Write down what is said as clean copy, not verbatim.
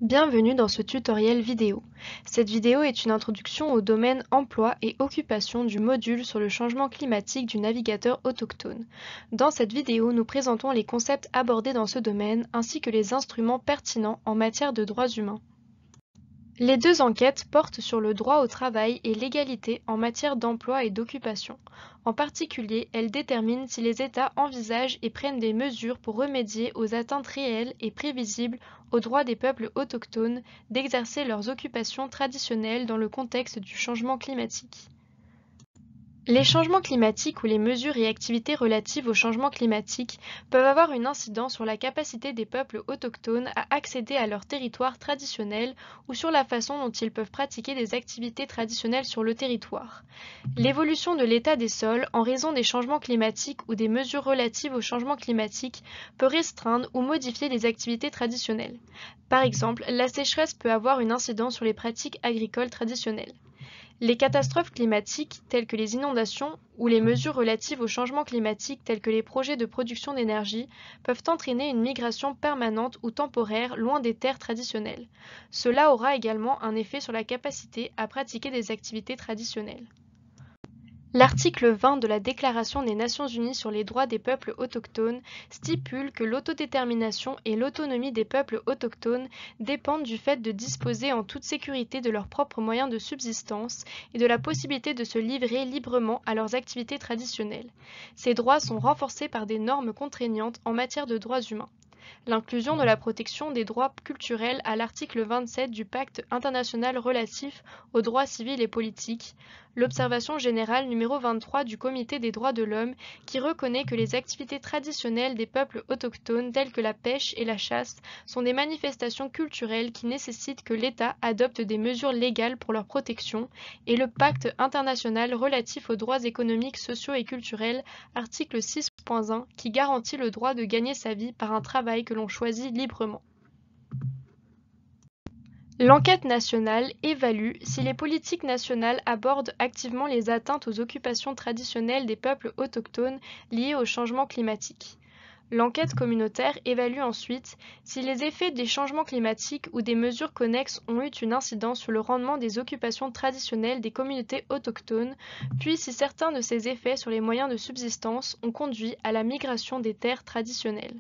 Bienvenue dans ce tutoriel vidéo. Cette vidéo est une introduction au domaine emploi et occupation du module sur le changement climatique du navigateur autochtone. Dans cette vidéo, nous présentons les concepts abordés dans ce domaine ainsi que les instruments pertinents en matière de droits humains. Les deux enquêtes portent sur le droit au travail et l'égalité en matière d'emploi et d'occupation. En particulier, elles déterminent si les États envisagent et prennent des mesures pour remédier aux atteintes réelles et prévisibles aux droits des peuples autochtones d'exercer leurs occupations traditionnelles dans le contexte du changement climatique. Les changements climatiques ou les mesures et activités relatives au changement climatique peuvent avoir une incidence sur la capacité des peuples autochtones à accéder à leur territoire traditionnel ou sur la façon dont ils peuvent pratiquer des activités traditionnelles sur le territoire. L'évolution de l'état des sols en raison des changements climatiques ou des mesures relatives au changement climatique peut restreindre ou modifier les activités traditionnelles. Par exemple, la sécheresse peut avoir une incidence sur les pratiques agricoles traditionnelles. Les catastrophes climatiques, telles que les inondations, ou les mesures relatives au changement climatique, telles que les projets de production d'énergie, peuvent entraîner une migration permanente ou temporaire loin des terres traditionnelles. Cela aura également un effet sur la capacité à pratiquer des activités traditionnelles. L'article 20 de la Déclaration des Nations Unies sur les droits des peuples autochtones stipule que l'autodétermination et l'autonomie des peuples autochtones dépendent du fait de disposer en toute sécurité de leurs propres moyens de subsistance et de la possibilité de se livrer librement à leurs activités traditionnelles. Ces droits sont renforcés par des normes contraignantes en matière de droits humains. L'inclusion de la protection des droits culturels à l'article 27 du Pacte international relatif aux droits civils et politiques, l'observation générale numéro 23 du Comité des droits de l'homme qui reconnaît que les activités traditionnelles des peuples autochtones telles que la pêche et la chasse sont des manifestations culturelles qui nécessitent que l'État adopte des mesures légales pour leur protection, et le Pacte international relatif aux droits économiques, sociaux et culturels, article 6.1, qui garantit le droit de gagner sa vie par un travail que l'on choisit librement. L'enquête nationale évalue si les politiques nationales abordent activement les atteintes aux occupations traditionnelles des peuples autochtones liées au changement climatique. L'enquête communautaire évalue ensuite si les effets des changements climatiques ou des mesures connexes ont eu une incidence sur le rendement des occupations traditionnelles des communautés autochtones, puis si certains de ces effets sur les moyens de subsistance ont conduit à la migration des terres traditionnelles.